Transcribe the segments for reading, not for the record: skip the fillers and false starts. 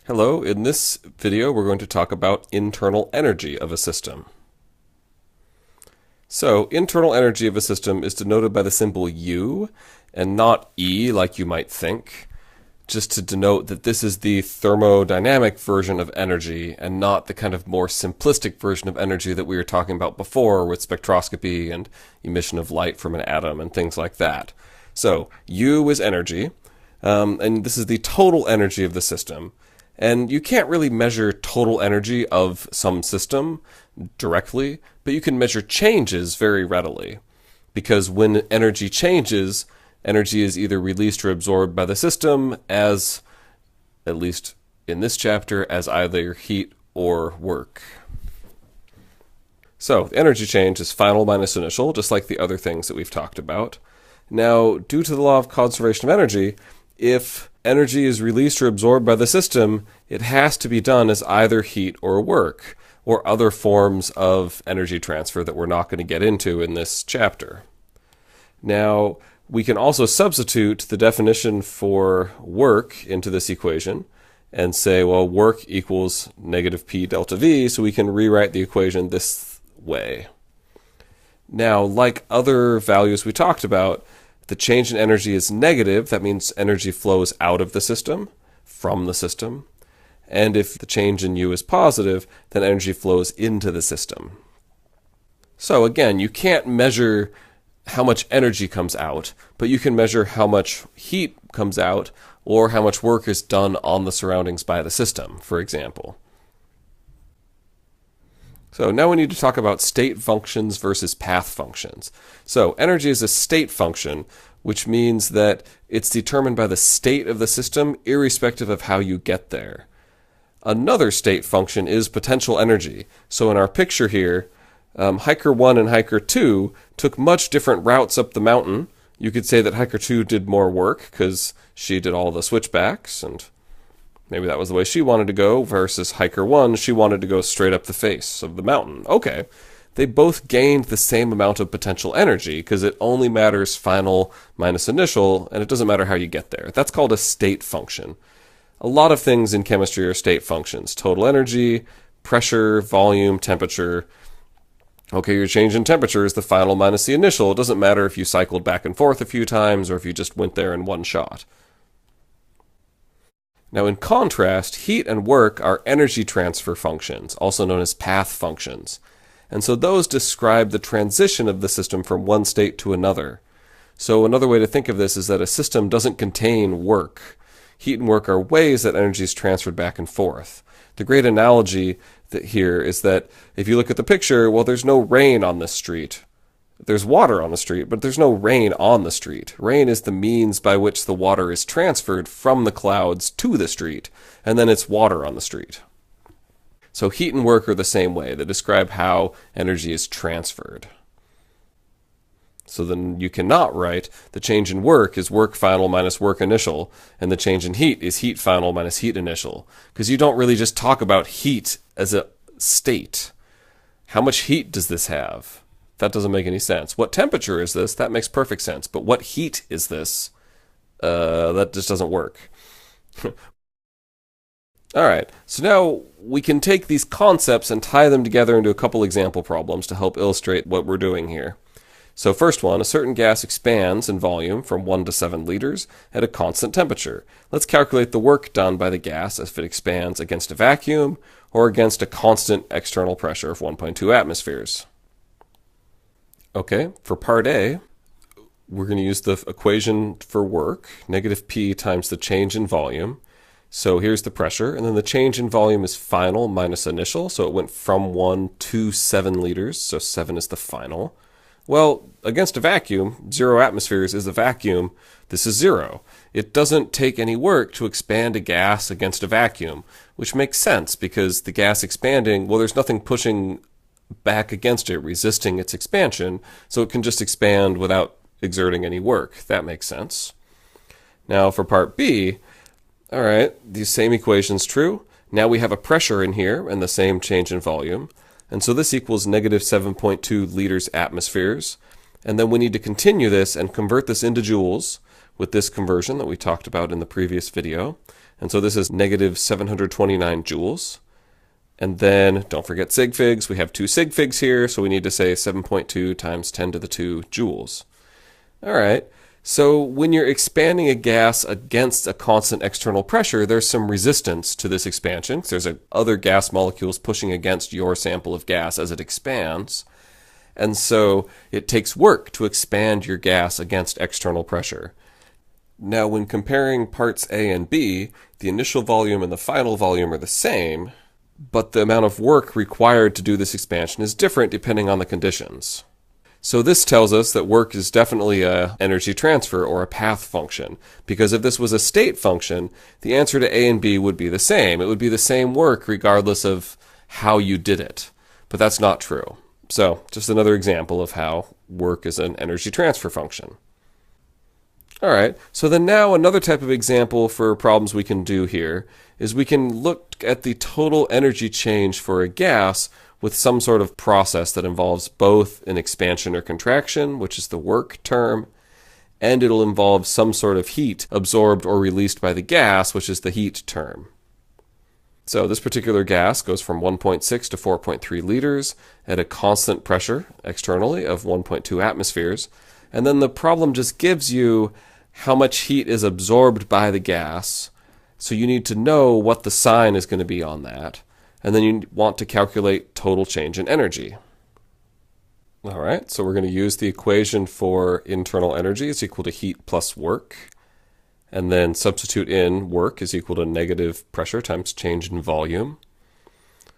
Hello, in this video we're going to talk about internal energy of a system. So, internal energy of a system is denoted by the symbol U and not E like you might think, just to denote that this is the thermodynamic version of energy and not the kind of more simplistic version of energy that we were talking about before with spectroscopy and emission of light from an atom and things like that. So, U is energy, and this is the total energy of the system. And you can't really measure total energy of some system directly, but you can measure changes very readily. Because when energy changes, energy is either released or absorbed by the system as, at least in this chapter, as either heat or work. So, the energy change is final minus initial, just like the other things that we've talked about. Now, due to the law of conservation of energy, if energy is released or absorbed by the system, it has to be done as either heat or work, or other forms of energy transfer that we're not going to get into in this chapter. Now, we can also substitute the definition for work into this equation and say, well, work equals negative P delta V, so we can rewrite the equation this way. Now, like other values we talked about, the change in energy is negative. That means energy flows out of the system, from the system. And if the change in U is positive, then energy flows into the system. So again, you can't measure how much energy comes out, but you can measure how much heat comes out or how much work is done on the surroundings by the system, for example. So now we need to talk about state functions versus path functions. So energy is a state function, which means that it's determined by the state of the system irrespective of how you get there. Another state function is potential energy. So in our picture here, Hiker 1 and Hiker 2 took much different routes up the mountain. You could say that Hiker 2 did more work because she did all the switchbacks, and maybe that was the way she wanted to go, versus Hiker 1, she wanted to go straight up the face of the mountain. Okay, they both gained the same amount of potential energy because it only matters final minus initial, and it doesn't matter how you get there. That's called a state function. A lot of things in chemistry are state functions. Total energy, pressure, volume, temperature. Okay, your change in temperature is the final minus the initial. It doesn't matter if you cycled back and forth a few times or if you just went there in one shot. Now, in contrast, heat and work are energy transfer functions, also known as path functions. And so those describe the transition of the system from one state to another. So another way to think of this is that a system doesn't contain work. Heat and work are ways that energy is transferred back and forth. The great analogy here is that if you look at the picture, well, there's no rain on this street. There's water on the street, but there's no rain on the street. Rain is the means by which the water is transferred from the clouds to the street, and then it's water on the street. So heat and work are the same way. They describe how energy is transferred. So then you cannot write the change in work is work final minus work initial, and the change in heat is heat final minus heat initial, because you don't really just talk about heat as a state. How much heat does this have? That doesn't make any sense. What temperature is this? That makes perfect sense. But what heat is this? That just doesn't work. Alright, so now we can take these concepts and tie them together into a couple example problems to help illustrate what we're doing here. So first one, a certain gas expands in volume from 1 to 7 liters at a constant temperature. Let's calculate the work done by the gas if it expands against a vacuum or against a constant external pressure of 1.2 atmospheres. Okay, for part A, we're going to use the equation for work, negative P times the change in volume. So here's the pressure, and then the change in volume is final minus initial, so it went from 1 to 7 liters, so 7 is the final. Well, against a vacuum, 0 atmospheres is a vacuum. This is 0. It doesn't take any work to expand a gas against a vacuum, which makes sense because the gas expanding, well, there's nothing pushing back against it, resisting its expansion, so it can just expand without exerting any work. That makes sense. Now for part B, all right, these same equations true. Now we have a pressure in here and the same change in volume. And so this equals negative 7.2 liters atmospheres. And then we need to continue this and convert this into joules with this conversion that we talked about in the previous video. And so this is negative 729 joules. And then don't forget sig figs. We have 2 sig figs here, so we need to say 7.2 times 10 to the 2 joules. All right. So when you're expanding a gas against a constant external pressure, there's some resistance to this expansion. There's other gas molecules pushing against your sample of gas as it expands. And so it takes work to expand your gas against external pressure. Now, when comparing parts A and B, the initial volume and the final volume are the same, but the amount of work required to do this expansion is different depending on the conditions. So this tells us that work is definitely an energy transfer or a path function, because if this was a state function, the answer to A and B would be the same. It would be the same work regardless of how you did it. But that's not true. So just another example of how work is an energy transfer function. All right, so then now another type of example for problems we can do here is we can look at the total energy change for a gas with some sort of process that involves both an expansion or contraction, which is the work term, and it'll involve some sort of heat absorbed or released by the gas, which is the heat term. So this particular gas goes from 1.6 to 4.3 liters at a constant pressure externally of 1.2 atmospheres. And then the problem just gives you how much heat is absorbed by the gas. So you need to know what the sign is going to be on that. And then you want to calculate total change in energy. All right, so we're going to use the equation for internal energy is equal to heat plus work. And then substitute in work is equal to negative pressure times change in volume.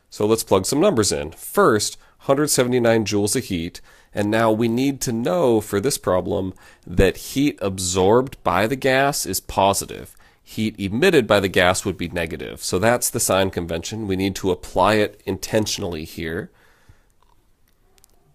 So let's plug some numbers in. First, 179 joules of heat. And now we need to know for this problem that heat absorbed by the gas is positive. Heat emitted by the gas would be negative. So that's the sign convention. We need to apply it intentionally here.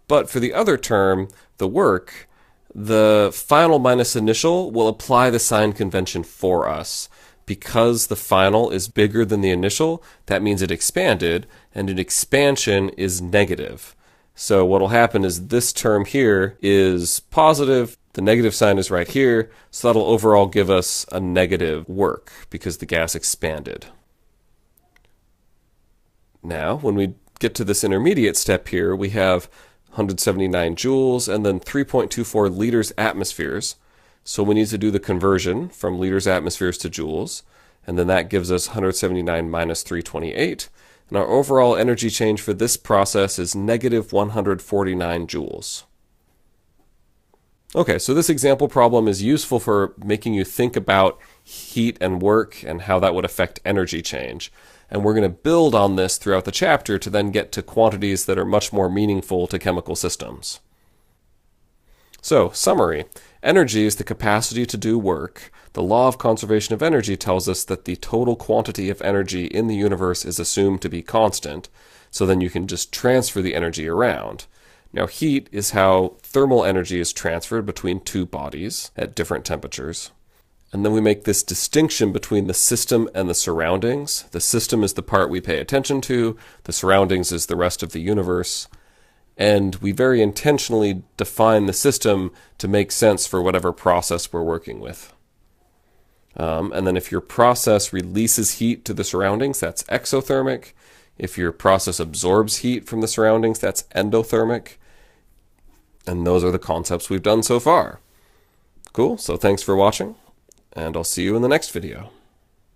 But for the other term, the work, the final minus initial will apply the sign convention for us. Because the final is bigger than the initial, that means it expanded, and an expansion is negative. So what will happen is this term here is positive, the negative sign is right here, so that'll overall give us a negative work because the gas expanded. Now, when we get to this intermediate step here, we have 179 joules and then 3.24 liters atmospheres. So we need to do the conversion from liters atmospheres to joules, and then that gives us 179 minus 328. And our overall energy change for this process is negative 149 joules. Okay, so this example problem is useful for making you think about heat and work and how that would affect energy change. And we're going to build on this throughout the chapter to then get to quantities that are much more meaningful to chemical systems. So, summary. Energy is the capacity to do work. The law of conservation of energy tells us that the total quantity of energy in the universe is assumed to be constant, so then you can just transfer the energy around. Now, heat is how thermal energy is transferred between two bodies at different temperatures. And then we make this distinction between the system and the surroundings. The system is the part we pay attention to, the surroundings is the rest of the universe. And we very intentionally define the system to make sense for whatever process we're working with. And then if your process releases heat to the surroundings, that's exothermic. If your process absorbs heat from the surroundings, that's endothermic. And those are the concepts we've done so far. Cool, so thanks for watching, and I'll see you in the next video.